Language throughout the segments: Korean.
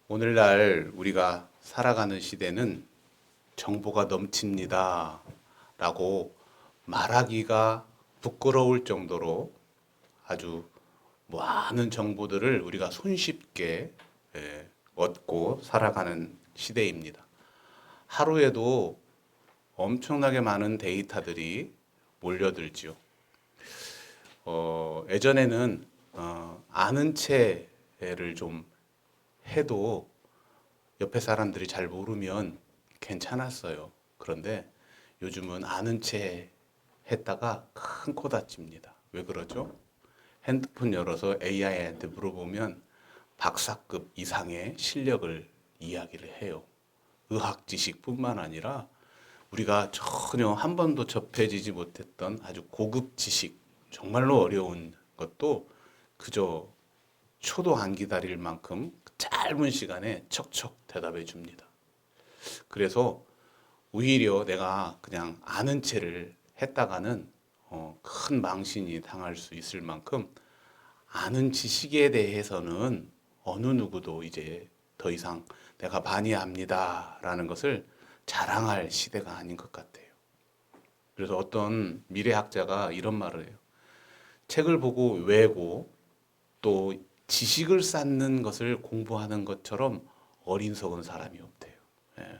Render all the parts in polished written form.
오늘날 우리가 살아가는 시대는 정보가 넘칩니다. 라고 말하기가 부끄러울 정도로 아주 많은 정보들을 우리가 손쉽게 얻고 살아가는 시대입니다. 하루에도 엄청나게 많은 데이터들이 몰려들지요. 예전에는 아는 체를 좀 해도 옆에 사람들이 잘 모르면 괜찮았어요. 그런데 요즘은 아는 체 했다가 큰 코 다칩니다. 왜 그러죠? 핸드폰 열어서 AI한테 물어보면 박사급 이상의 실력을 이야기를 해요. 의학 지식뿐만 아니라 우리가 전혀 한 번도 접해지지 못했던 아주 고급 지식, 정말로 어려운 것도 그저 초도 안 기다릴 만큼 짧은 시간에 척척 대답해 줍니다. 그래서 오히려 내가 그냥 아는 체를 했다가는 큰 망신이 당할 수 있을 만큼 아는 지식에 대해서는 어느 누구도 이제 더 이상 내가 많이 압니다라는 것을 자랑할 시대가 아닌 것 같아요. 그래서 어떤 미래학자가 이런 말을 해요. 책을 보고 외고 또 지식을 쌓는 것을 공부하는 것처럼 어리석은 사람이 없대요. 예.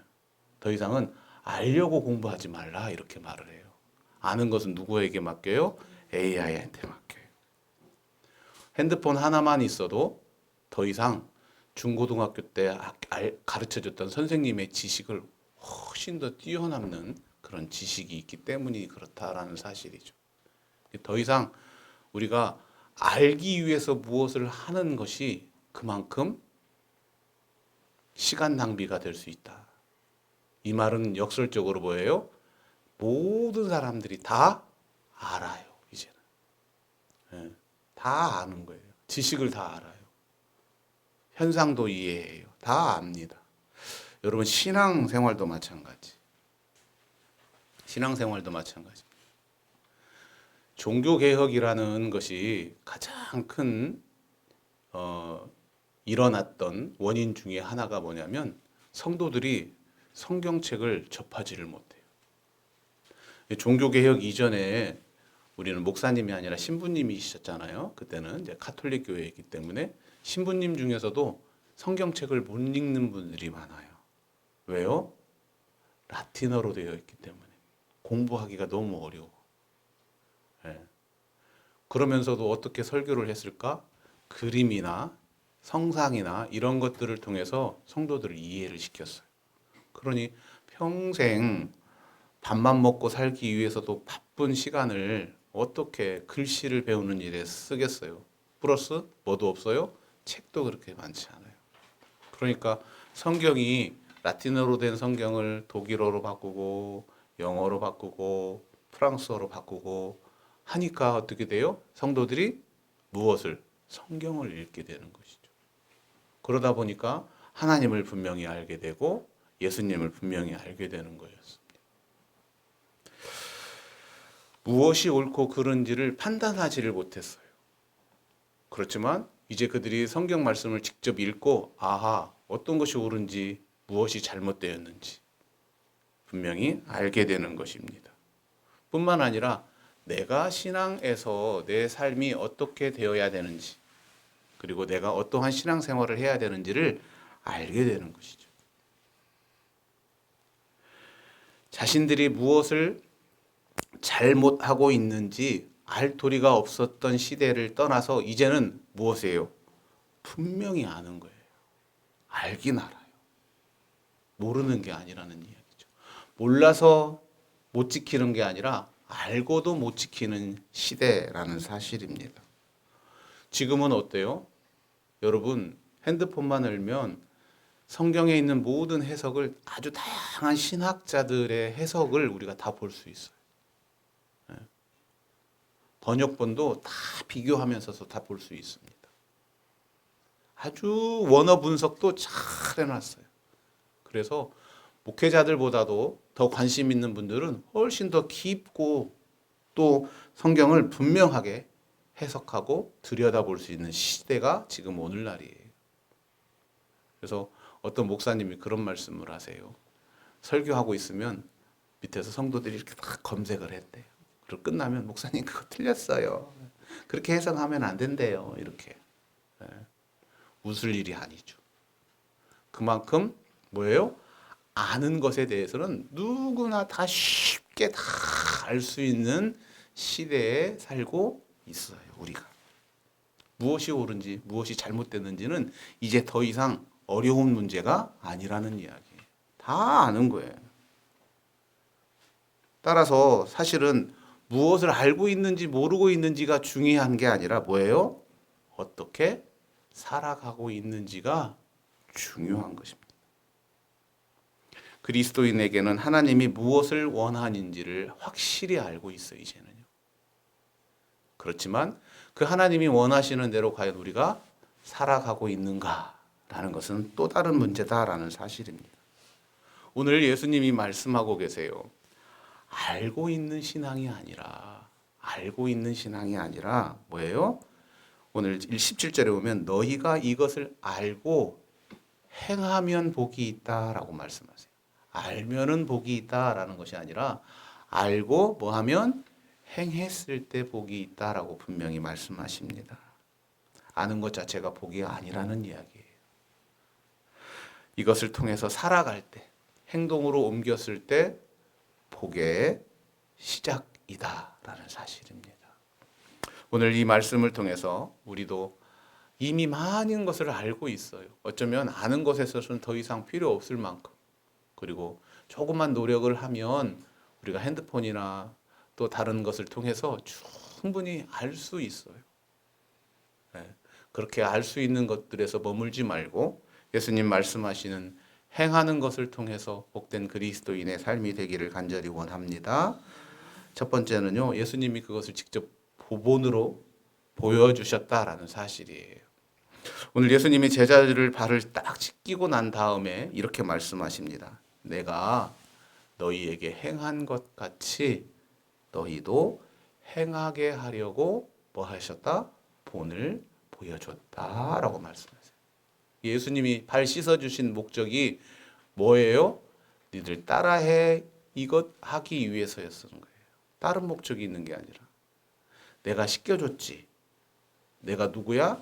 더 이상은 알려고 공부하지 말라 이렇게 말을 해요. 아는 것은 누구에게 맡겨요? AI한테 맡겨요. 핸드폰 하나만 있어도 더 이상 중고등학교 때 가르쳐줬던 선생님의 지식을 훨씬 더 뛰어넘는 그런 지식이 있기 때문이 그렇다라는 사실이죠. 더 이상 우리가 알기 위해서 무엇을 하는 것이 그만큼 시간 낭비가 될 수 있다. 이 말은 역설적으로 뭐예요? 모든 사람들이 다 알아요, 이제는. 예, 다 아는 거예요. 지식을 다 알아요. 현상도 이해해요. 다 압니다. 여러분, 신앙생활도 마찬가지. 신앙생활도 마찬가지. 종교개혁이라는 것이 가장 큰 일어났던 원인 중에 하나가 뭐냐면 성도들이 성경책을 접하지를 못해요. 종교개혁 이전에 우리는 목사님이 아니라 신부님이셨잖아요. 그때는 이제 카톨릭 교회이기 때문에 신부님 중에서도 성경책을 못 읽는 분들이 많아요. 왜요? 라틴어로 되어 있기 때문에 공부하기가 너무 어려워. 예. 그러면서도 어떻게 설교를 했을까? 그림이나 성상이나 이런 것들을 통해서 성도들을 이해를 시켰어요. 그러니 평생 밥만 먹고 살기 위해서도 바쁜 시간을 어떻게 글씨를 배우는 일에 쓰겠어요? 플러스 뭐도 없어요? 책도 그렇게 많지 않아요. 그러니까 성경이 라틴어로 된 성경을 독일어로 바꾸고 영어로 바꾸고 프랑스어로 바꾸고 하니까 어떻게 돼요? 성도들이 무엇을? 성경을 읽게 되는 것이죠. 그러다 보니까 하나님을 분명히 알게 되고 예수님을 분명히 알게 되는 거였습니다. 무엇이 옳고 그른지를 판단하지를 못했어요. 그렇지만 이제 그들이 성경 말씀을 직접 읽고 아하, 어떤 것이 옳은지 무엇이 잘못되었는지 분명히 알게 되는 것입니다. 뿐만 아니라 내가 신앙에서 내 삶이 어떻게 되어야 되는지 그리고 내가 어떠한 신앙생활을 해야 되는지를 알게 되는 것이죠. 자신들이 무엇을 잘못하고 있는지 알 도리가 없었던 시대를 떠나서 이제는 무엇이에요? 분명히 아는 거예요. 알긴 알아요. 모르는 게 아니라는 이야기죠. 몰라서 못 지키는 게 아니라 알고도 못 지키는 시대라는 사실입니다. 지금은 어때요? 여러분 핸드폰만 열면 성경에 있는 모든 해석을 아주 다양한 신학자들의 해석을 우리가 다 볼 수 있어요. 번역본도 다 비교하면서도 다 볼 수 있습니다. 아주 원어 분석도 잘 해놨어요. 그래서 목회자들보다도 더 관심 있는 분들은 훨씬 더 깊고 또 성경을 분명하게 해석하고 들여다볼 수 있는 시대가 지금 오늘날이에요. 그래서 어떤 목사님이 그런 말씀을 하세요. 설교하고 있으면 밑에서 성도들이 이렇게 막 검색을 했대요. 그리고 끝나면 목사님 그거 틀렸어요. 그렇게 해석하면 안 된대요. 이렇게. 예. 웃을 일이 아니죠. 그만큼 뭐예요? 아는 것에 대해서는 누구나 다 쉽게 다 알 수 있는 시대에 살고 있어요. 우리가. 무엇이 옳은지 무엇이 잘못됐는지는 이제 더 이상 어려운 문제가 아니라는 이야기. 다 아는 거예요. 따라서 사실은 무엇을 알고 있는지 모르고 있는지가 중요한 게 아니라 뭐예요? 어떻게 살아가고 있는지가 중요한 것입니다. 그리스도인에게는 하나님이 무엇을 원하는지를 확실히 알고 있어요, 이제는요. 그렇지만 그 하나님이 원하시는 대로 과연 우리가 살아가고 있는가라는 것은 또 다른 문제다라는 사실입니다. 오늘 예수님이 말씀하고 계세요. 알고 있는 신앙이 아니라 뭐예요? 오늘 17절에 보면 너희가 이것을 알고 행하면 복이 있다라고 말씀하세요. 알면은 복이 있다라는 것이 아니라 알고 뭐 하면 행했을 때 복이 있다라고 분명히 말씀하십니다. 아는 것 자체가 복이 아니라는 이야기예요. 이것을 통해서 살아갈 때, 행동으로 옮겼을 때 복의 시작이다라는 사실입니다. 오늘 이 말씀을 통해서 우리도 이미 많은 것을 알고 있어요. 어쩌면 아는 것에서는 더 이상 필요 없을 만큼. 그리고 조금만 노력을 하면 우리가 핸드폰이나 또 다른 것을 통해서 충분히 알 수 있어요. 네. 그렇게 알 수 있는 것들에서 머물지 말고 예수님 말씀하시는 행하는 것을 통해서 복된 그리스도인의 삶이 되기를 간절히 원합니다. 첫 번째는요, 예수님이 그것을 직접 본본으로 보여주셨다라는 사실이에요. 오늘 예수님이 제자들을 발을 딱 씻기고 난 다음에 이렇게 말씀하십니다. 내가 너희에게 행한 것 같이 너희도 행하게 하려고 뭐 하셨다? 본을 보여줬다라고 말씀하세요. 예수님이 발 씻어주신 목적이 뭐예요? 니들 따라해 이것 하기 위해서였던 거예요. 다른 목적이 있는 게 아니라 내가 씻겨줬지. 내가 누구야?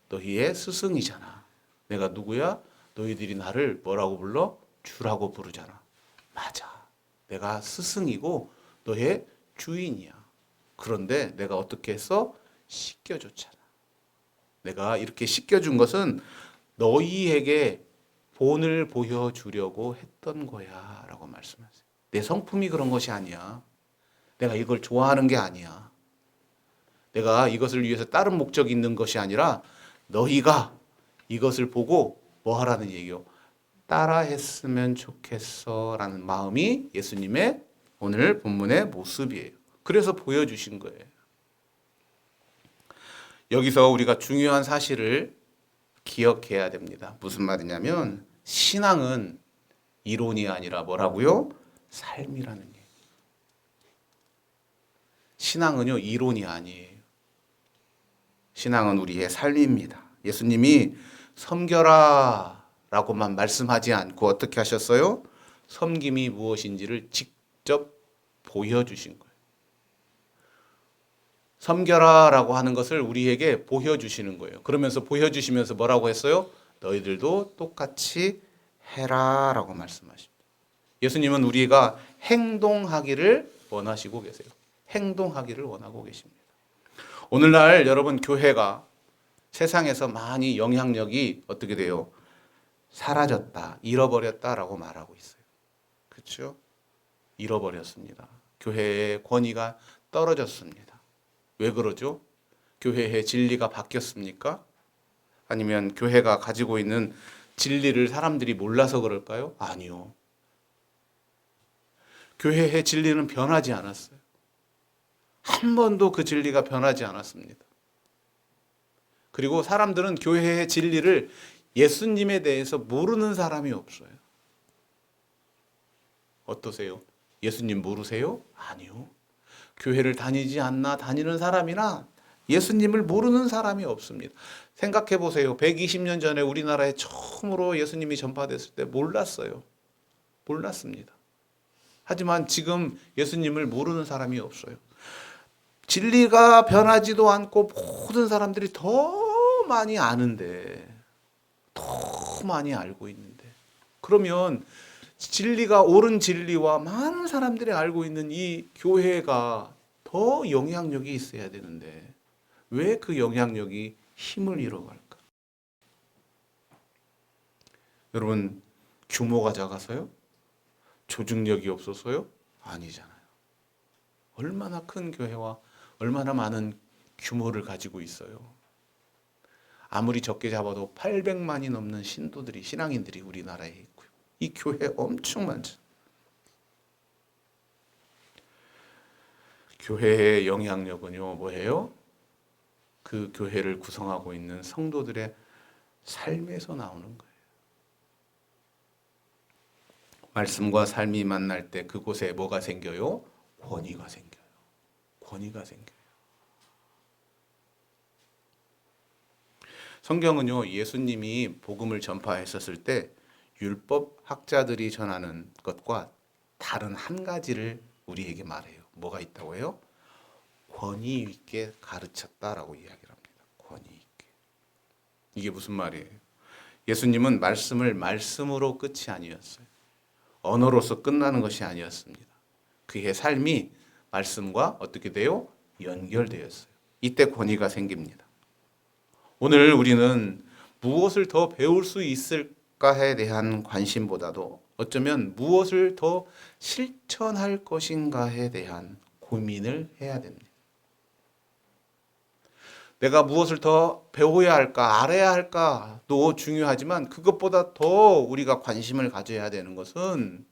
너희의 스승이잖아. 내가 누구야? 너희들이 나를 뭐라고 불러? 주라고 부르잖아. 맞아. 내가 스승이고 너의 주인이야. 그런데 내가 어떻게 했어? 씻겨줬잖아. 내가 이렇게 씻겨준 것은 너희에게 본을 보여주려고 했던 거야 라고 말씀하세요. 내 성품이 그런 것이 아니야. 내가 이걸 좋아하는 게 아니야. 내가 이것을 위해서 다른 목적이 있는 것이 아니라 너희가 이것을 보고 뭐 하라는 얘기요? 따라 했으면 좋겠어 라는 마음이 예수님의 오늘 본문의 모습이에요. 그래서 보여주신 거예요. 여기서 우리가 중요한 사실을 기억해야 됩니다. 무슨 말이냐면 신앙은 이론이 아니라 뭐라고요? 삶이라는 얘기예요. 신앙은요, 이론이 아니에요. 신앙은 우리의 삶입니다. 예수님이 섬겨라 라고만 말씀하지 않고 어떻게 하셨어요? 섬김이 무엇인지를 직접 보여주신 거예요. 섬겨라 라고 하는 것을 우리에게 보여주시는 거예요. 그러면서 보여주시면서 뭐라고 했어요? 너희들도 똑같이 해라 라고 말씀하십니다. 예수님은 우리가 행동하기를 원하시고 계세요. 행동하기를 원하고 계십니다. 오늘날 여러분 교회가 세상에서 많이 영향력이 어떻게 돼요? 사라졌다, 잃어버렸다라고 말하고 있어요. 그렇죠? 잃어버렸습니다. 교회의 권위가 떨어졌습니다. 왜 그러죠? 교회의 진리가 바뀌었습니까? 아니면 교회가 가지고 있는 진리를 사람들이 몰라서 그럴까요? 아니요. 교회의 진리는 변하지 않았어요. 한 번도 그 진리가 변하지 않았습니다. 그리고 사람들은 교회의 진리를 예수님에 대해서 모르는 사람이 없어요. 어떠세요? 예수님 모르세요? 아니요. 교회를 다니지 않나 다니는 사람이나 예수님을 모르는 사람이 없습니다. 생각해 보세요. 120년 전에 우리나라에 처음으로 예수님이 전파됐을 때 몰랐어요. 몰랐습니다. 하지만 지금 예수님을 모르는 사람이 없어요. 진리가 변하지도 않고 모든 사람들이 더 많이 아는데, 더 많이 알고 있는데, 그러면 진리가 옳은 진리와 많은 사람들이 알고 있는 이 교회가 더 영향력이 있어야 되는데 왜 그 영향력이 힘을 잃어갈까? 여러분, 규모가 작아서요? 조직력이 없어서요? 아니잖아요. 얼마나 큰 교회와 얼마나 많은 규모를 가지고 있어요. 아무리 적게 잡아도 800만이 넘는 신도들이, 신앙인들이 우리나라에 있고요. 이 교회 엄청 많죠. 교회의 영향력은요, 뭐예요? 그 교회를 구성하고 있는 성도들의 삶에서 나오는 거예요. 말씀과 삶이 만날 때 그곳에 뭐가 생겨요? 권위가 생겨요. 권위가 생겨요. 성경은요, 예수님이 복음을 전파했었을 때 율법 학자들이 전하는 것과 다른 한 가지를 우리에게 말해요. 뭐가 있다고 해요? 권위 있게 가르쳤다라고 이야기를 합니다. 권위 있게. 이게 무슨 말이에요? 예수님은 말씀을 말씀으로 끝이 아니었어요. 언어로서 끝나는 것이 아니었습니다. 그의 삶이 말씀과 어떻게 돼요? 연결되었어요. 이때 권위가 생깁니다. 오늘 우리는 무엇을 더 배울 수 있을까에 대한 관심보다도 어쩌면 무엇을 더 실천할 것인가에 대한 고민을 해야 됩니다. 내가 무엇을 더 배워야 할까, 알아야 할까도 중요하지만 그것보다 더 우리가 관심을 가져야 되는 것은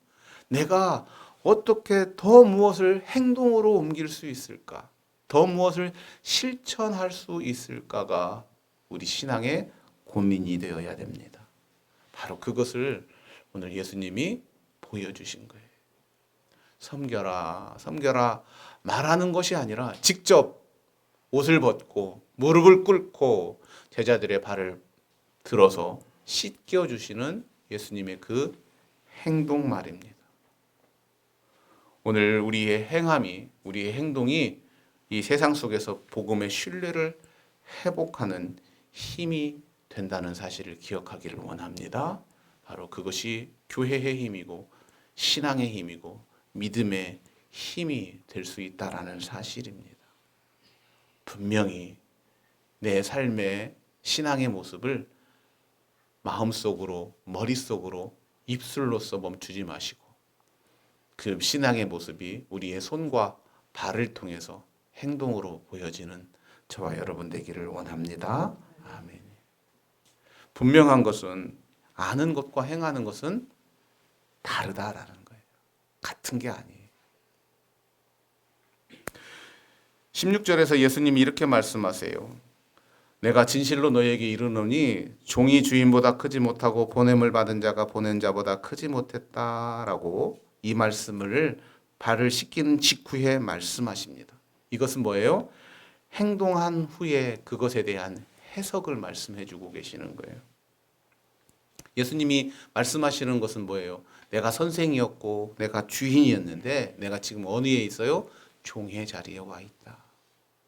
내가 어떻게 더 무엇을 행동으로 옮길 수 있을까, 더 무엇을 실천할 수 있을까가 우리 신앙의 고민이 되어야 됩니다. 바로 그것을 오늘 예수님이 보여주신 거예요. 섬겨라, 섬겨라 말하는 것이 아니라 직접 옷을 벗고 무릎을 꿇고 제자들의 발을 들어서 씻겨주시는 예수님의 그 행동 말입니다. 오늘 우리의 행함이, 우리의 행동이 이 세상 속에서 복음의 신뢰를 회복하는 힘이 된다는 사실을 기억하기를 원합니다. 바로 그것이 교회의 힘이고 신앙의 힘이고 믿음의 힘이 될 수 있다라는 사실입니다. 분명히 내 삶의 신앙의 모습을 마음속으로, 머릿속으로, 입술로서 멈추지 마시고 그 신앙의 모습이 우리의 손과 발을 통해서 행동으로 보여지는 저와 여러분 되기를 원합니다. 아멘. 분명한 것은 아는 것과 행하는 것은 다르다라는 거예요. 같은 게 아니에요. 16절에서 예수님이 이렇게 말씀하세요. 내가 진실로 너에게 이르노니 종이 주인보다 크지 못하고 보냄을 받은 자가 보낸 자보다 크지 못했다라고 이 말씀을 발을 씻기는 직후에 말씀하십니다. 이것은 뭐예요? 행동한 후에 그것에 대한 해석을 말씀해 주고 계시는 거예요. 예수님이 말씀하시는 것은 뭐예요? 내가 선생이었고 내가 주인이었는데 내가 지금 어디에 있어요? 종의 자리에 와 있다.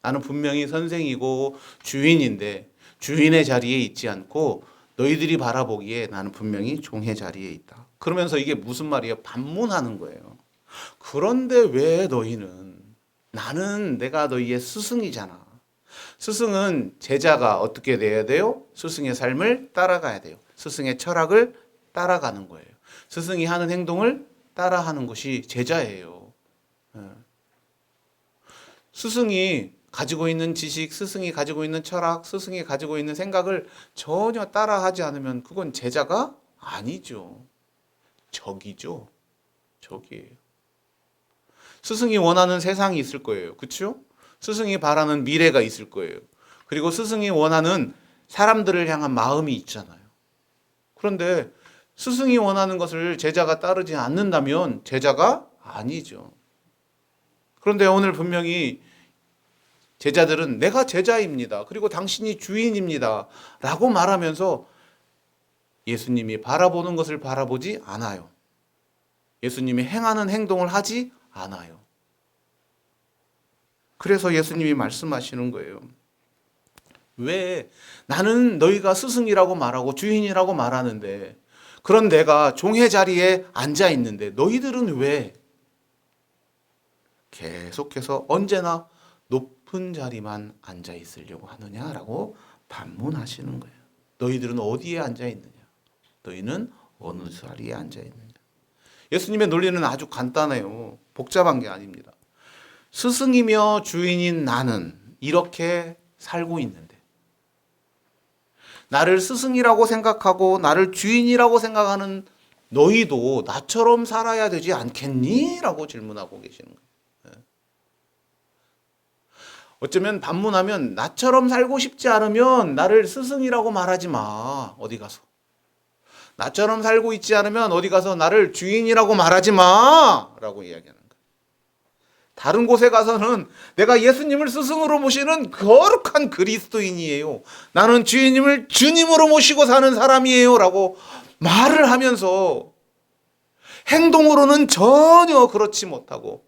나는 분명히 선생이고 주인인데 주인의 자리에 있지 않고 너희들이 바라보기에 나는 분명히 종의 자리에 있다. 그러면서 이게 무슨 말이에요? 반문하는 거예요. 그런데 왜 너희는, 나는 내가 너희의 스승이잖아. 스승은 제자가 어떻게 돼야 돼요? 스승의 삶을 따라가야 돼요. 스승의 철학을 따라가는 거예요. 스승이 하는 행동을 따라하는 것이 제자예요. 스승이 가지고 있는 지식, 스승이 가지고 있는 철학, 스승이 가지고 있는 생각을 전혀 따라하지 않으면 그건 제자가 아니죠. 적이죠. 적이에요. 스승이 원하는 세상이 있을 거예요. 그렇죠? 스승이 바라는 미래가 있을 거예요. 그리고 스승이 원하는 사람들을 향한 마음이 있잖아요. 그런데 스승이 원하는 것을 제자가 따르지 않는다면 제자가 아니죠. 그런데 오늘 분명히 제자들은 내가 제자입니다. 그리고 당신이 주인입니다. 라고 말하면서 예수님이 바라보는 것을 바라보지 않아요. 예수님이 행하는 행동을 하지 않아요. 그래서 예수님이 말씀하시는 거예요. 왜 나는 너희가 스승이라고 말하고 주인이라고 말하는데 그런 내가 종의 자리에 앉아 있는데 너희들은 왜 계속해서 언제나 높은 자리만 앉아 있으려고 하느냐라고 반문하시는 거예요. 너희들은 어디에 앉아 있느냐? 너희는 어느 자리에 앉아 있느냐? 예수님의 논리는 아주 간단해요. 복잡한 게 아닙니다. 스승이며 주인인 나는 이렇게 살고 있는데 나를 스승이라고 생각하고 나를 주인이라고 생각하는 너희도 나처럼 살아야 되지 않겠니? 라고 질문하고 계시는 거예요. 어쩌면 반문하면 나처럼 살고 싶지 않으면 나를 스승이라고 말하지 마. 어디 가서. 나처럼 살고 있지 않으면 어디 가서 나를 주인이라고 말하지 마. 라고 이야기하는 거예요. 다른 곳에 가서는 내가 예수님을 스승으로 모시는 거룩한 그리스도인이에요. 나는 주님을 주님으로 모시고 사는 사람이에요. 라고 말을 하면서 행동으로는 전혀 그렇지 못하고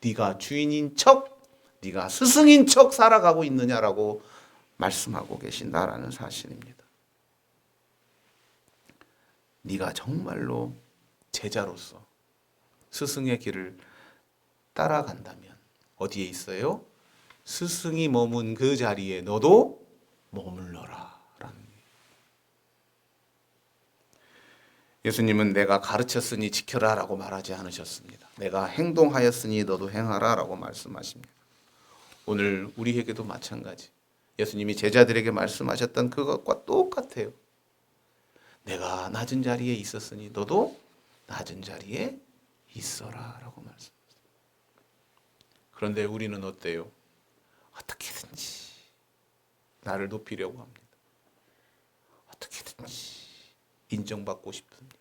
네가 주인인 척, 네가 스승인 척 살아가고 있느냐라고 말씀하고 계신다라는 사실입니다. 네가 정말로 제자로서 스승의 길을 따라간다면 어디에 있어요? 스승이 머문 그 자리에 너도 머물러라 라는 거예요. 예수님은 내가 가르쳤으니 지켜라 라고 말하지 않으셨습니다. 내가 행동하였으니 너도 행하라 라고 말씀하십니다. 오늘 우리에게도 마찬가지. 예수님이 제자들에게 말씀하셨던 그것과 똑같아요. 내가 낮은 자리에 있었으니 너도 낮은 자리에 있어라 라고 말씀. 그런데 우리는 어때요? 어떻게든지 나를 높이려고 합니다. 어떻게든지 인정받고 싶습니다.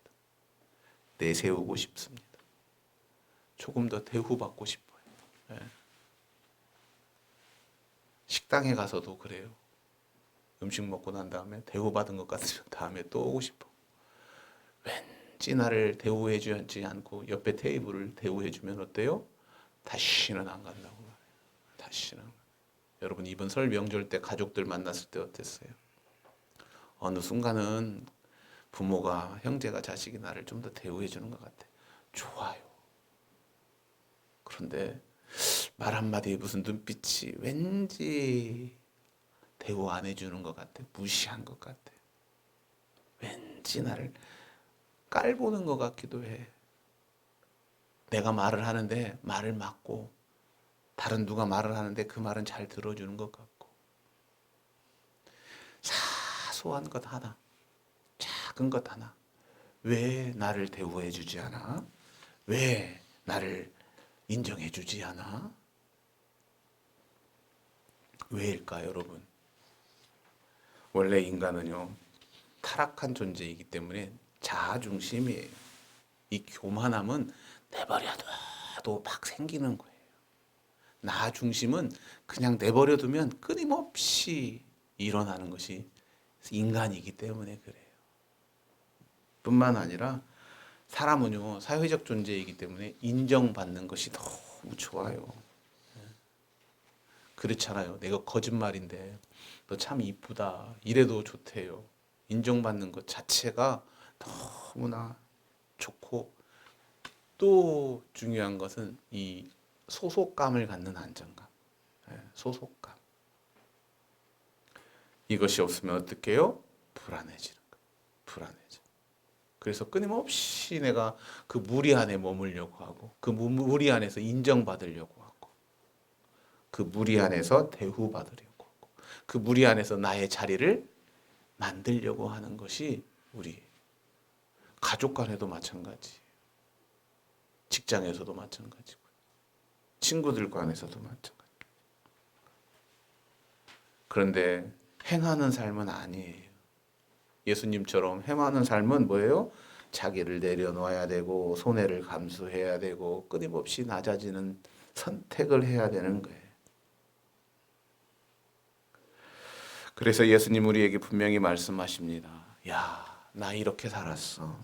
내세우고 싶습니다. 조금 더 대우받고 싶어요. 네. 식당에 가서도 그래요. 음식 먹고 난 다음에 대우받은 것 같으면 다음에 또 오고 싶어. 왠지 나를 대우해 주지 않고 옆에 테이블을 대우해 주면 어때요? 다시는 안 간다고 말해요. 다시는. 여러분 이번 설 명절 때 가족들 만났을 때 어땠어요? 어느 순간은 부모가 형제가 자식이 나를 좀 더 대우해 주는 것 같아. 좋아요. 그런데 말 한마디에 무슨 눈빛이 왠지 대우 안 해주는 것 같아. 무시한 것 같아. 왠지 나를 깔보는 것 같기도 해. 내가 말을 하는데 말을 막고 다른 누가 말을 하는데 그 말은 잘 들어주는 것 같고 사소한 것 하나, 작은 것 하나 왜 나를 대우해 주지 않아? 왜 나를 인정해 주지 않아? 왜일까 여러분? 원래 인간은요 타락한 존재이기 때문에 자아중심이에요. 이 교만함은 내버려둬도 막 생기는 거예요. 나 중심은 그냥 내버려두면 끊임없이 일어나는 것이 인간이기 때문에 그래요. 뿐만 아니라 사람은요 사회적 존재이기 때문에 인정받는 것이 너무 좋아요. 그렇잖아요. 내가 거짓말인데 너 참 이쁘다 이래도 좋대요. 인정받는 것 자체가 너무나 좋고 또 중요한 것은 이 소속감을 갖는 안정감. 소속감. 이것이 없으면 어떻게 해요? 불안해지는 거예요. 불안해져. 그래서 끊임없이 내가 그 무리 안에 머물려고 하고 그 무리 안에서 인정받으려고 하고 그 무리 안에서 대우받으려고 하고 그 무리 안에서 나의 자리를 만들려고 하는 것이 우리 가족 간에도 마찬가지. 직장에서도 마찬가지고 친구들 간에서도 마찬가지. 그런데 행하는 삶은 아니에요. 예수님처럼 행하는 삶은 뭐예요? 자기를 내려놓아야 되고 손해를 감수해야 되고 끊임없이 낮아지는 선택을 해야 되는 거예요. 그래서 예수님 우리에게 분명히 말씀하십니다. 야, 나 이렇게 살았어.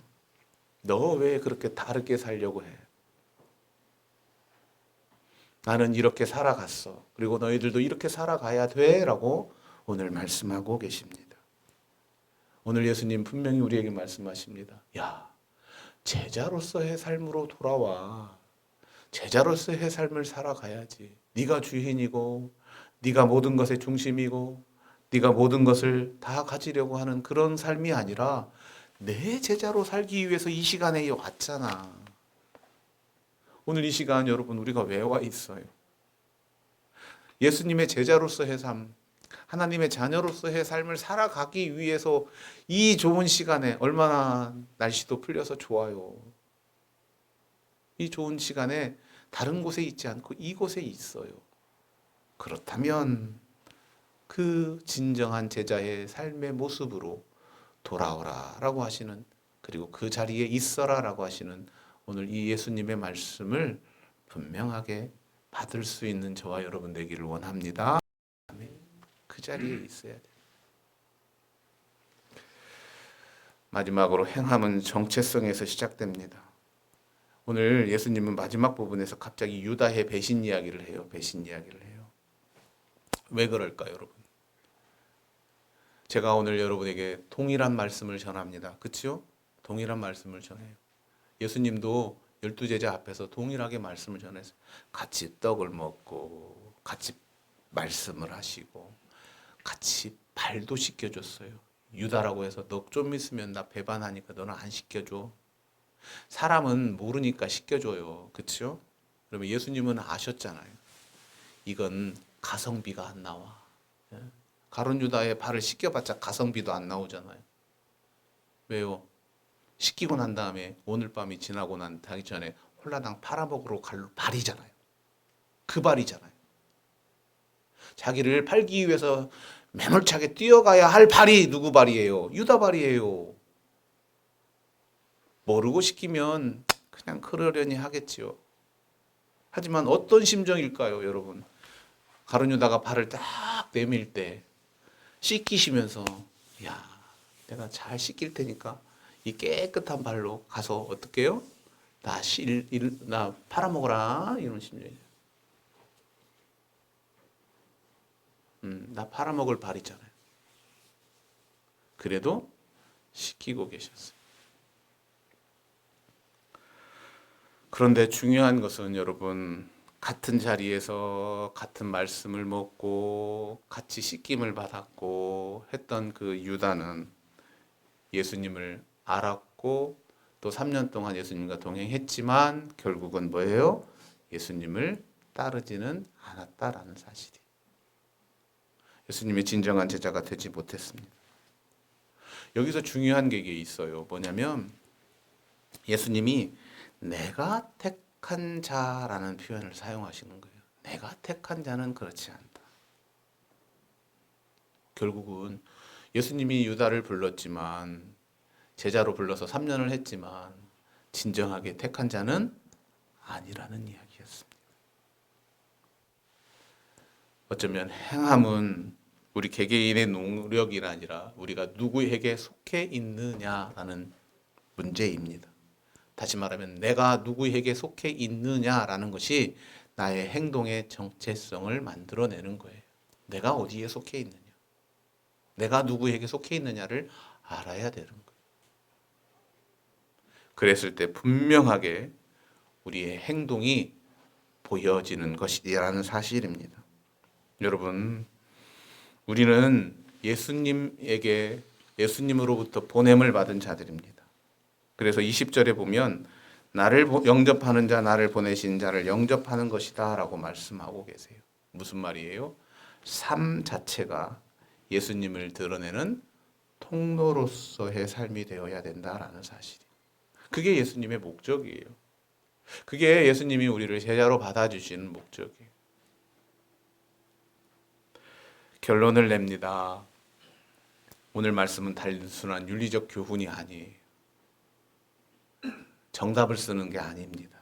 너 왜 그렇게 다르게 살려고 해? 나는 이렇게 살아갔어. 그리고 너희들도 이렇게 살아가야 돼. 라고 오늘 말씀하고 계십니다. 오늘 예수님 분명히 우리에게 말씀하십니다. 야, 제자로서의 삶으로 돌아와. 제자로서의 삶을 살아가야지. 네가 주인이고 네가 모든 것의 중심이고 네가 모든 것을 다 가지려고 하는 그런 삶이 아니라 내 제자로 살기 위해서 이 시간에 왔잖아. 오늘 이 시간 여러분 우리가 왜 와 있어요? 예수님의 제자로서의 삶, 하나님의 자녀로서의 삶을 살아가기 위해서 이 좋은 시간에 얼마나 날씨도 풀려서 좋아요. 이 좋은 시간에 다른 곳에 있지 않고 이곳에 있어요. 그렇다면 그 진정한 제자의 삶의 모습으로 돌아오라 라고 하시는, 그리고 그 자리에 있어라 라고 하시는 오늘 이 예수님의 말씀을 분명하게 받을 수 있는 저와 여러분 되기를 원합니다. 그 자리에 있어야 돼. 마지막으로 행함은 정체성에서 시작됩니다. 오늘 예수님은 마지막 부분에서 갑자기 유다의 배신 이야기를 해요. 배신 이야기를 해요. 왜 그럴까요, 여러분? 제가 오늘 여러분에게 동일한 말씀을 전합니다. 그렇죠? 동일한 말씀을 전해요. 예수님도 12제자 앞에서 동일하게 말씀을 전했어요. 같이 떡을 먹고 같이 말씀을 하시고 같이 발도 씻겨줬어요. 유다라고 해서 너 좀 있으면 나 배반하니까 너는 안 씻겨줘. 사람은 모르니까 씻겨줘요. 그렇죠? 그러면 예수님은 아셨잖아요. 이건 가성비가 안 나와. 가룟 유다의 발을 씻겨봤자 가성비도 안 나오잖아요. 왜요? 씻기고 난 다음에 오늘 밤이 지나고 난 타기 전에 홀라당 팔아먹으러 갈 발이잖아요. 그 발이잖아요. 자기를 팔기 위해서 매몰차게 뛰어가야 할 발이 누구 발이에요? 유다 발이에요. 모르고 시키면 그냥 그러려니 하겠지요. 하지만 어떤 심정일까요, 여러분? 가룟 유다가 발을 딱 내밀 때 씻기시면서 야, 내가 잘 씻길 테니까 이 깨끗한 발로 가서 어떻게 해요? 나 팔아먹어라 이런 심정이에요. 나 팔아먹을 발이잖아요. 그래도 시키고 계셨어요. 그런데 중요한 것은 여러분, 같은 자리에서 같은 말씀을 먹고 같이 씻김을 받았고 했던 그 유다는 예수님을 알았고 또 3년 동안 예수님과 동행했지만 결국은 뭐예요? 예수님을 따르지는 않았다라는 사실이. 예수님의 진정한 제자가 되지 못했습니다. 여기서 중요한 게 있어요. 뭐냐면 예수님이 내가 택한 자라는 표현을 사용하시는 거예요. 내가 택한 자는 그렇지 않다. 결국은 예수님이 유다를 불렀지만 제자로 불러서 3년을 했지만 진정하게 택한 자는 아니라는 이야기였습니다. 어쩌면 행함은 우리 개개인의 노력이 아니라 우리가 누구에게 속해 있느냐라는 문제입니다. 다시 말하면 내가 누구에게 속해 있느냐라는 것이 나의 행동의 정체성을 만들어내는 거예요. 내가 어디에 속해 있느냐, 내가 누구에게 속해 있느냐를 알아야 되는 거예요. 그랬을 때 분명하게 우리의 행동이 보여지는 것이라는 사실입니다. 여러분, 우리는 예수님으로부터 보냄을 받은 자들입니다. 그래서 20절에 보면 나를 영접하는 자, 나를 보내신 자를 영접하는 것이다 라고 말씀하고 계세요. 무슨 말이에요? 삶 자체가 예수님을 드러내는 통로로서의 삶이 되어야 된다라는 사실이에요. 그게 예수님의 목적이에요. 그게 예수님이 우리를 제자로 받아주시는 목적이에요. 결론을 냅니다. 오늘 말씀은 단순한 윤리적 교훈이 아니에요. 정답을 쓰는 게 아닙니다.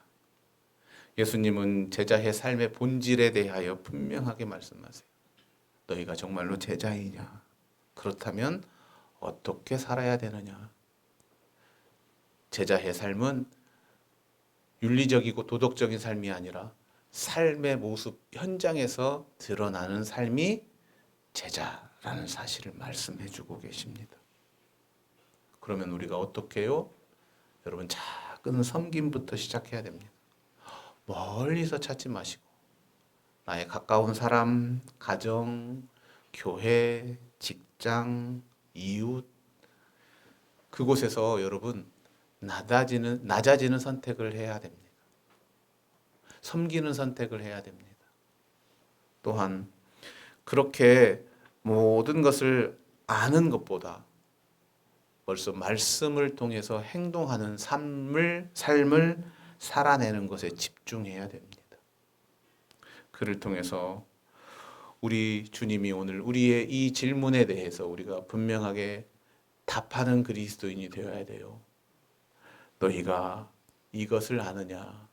예수님은 제자의 삶의 본질에 대하여 분명하게 말씀하세요. 너희가 정말로 제자이냐? 그렇다면 어떻게 살아야 되느냐? 제자의 삶은 윤리적이고 도덕적인 삶이 아니라 삶의 모습 현장에서 드러나는 삶이 제자라는 사실을 말씀해 주고 계십니다. 그러면 우리가 어떻게 해요? 여러분, 작은 섬김부터 시작해야 됩니다. 멀리서 찾지 마시고 나의 가까운 사람, 가정, 교회, 직장, 이웃, 그곳에서 여러분 낮아지는 선택을 해야 됩니다. 섬기는 선택을 해야 됩니다. 또한 그렇게 모든 것을 아는 것보다 벌써 말씀을 통해서 행동하는 삶을 살아내는 것에 집중해야 됩니다. 그를 통해서 우리 주님이 오늘 우리의 이 질문에 대해서 우리가 분명하게 답하는 그리스도인이 되어야 돼요. 너희가 이것을 아느냐?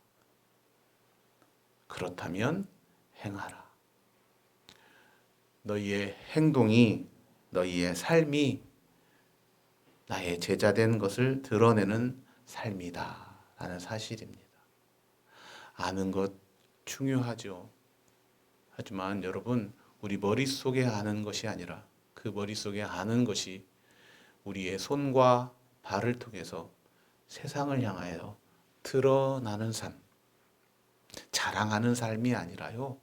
그렇다면 행하라. 너희의 행동이, 너희의 삶이 나의 제자된 것을 드러내는 삶이다 라는 사실입니다. 아는 것 중요하죠. 하지만 여러분, 우리 머릿속에 아는 것이 아니라 그 머릿속에 아는 것이 우리의 손과 발을 통해서 세상을 향하여 드러나는 삶, 자랑하는 삶이 아니라요,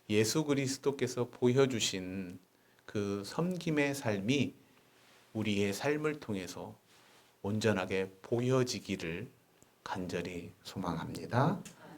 예수 그리스도께서 보여주신 그 섬김의 삶이 우리의 삶을 통해서 온전하게 보여지기를 간절히 소망합니다.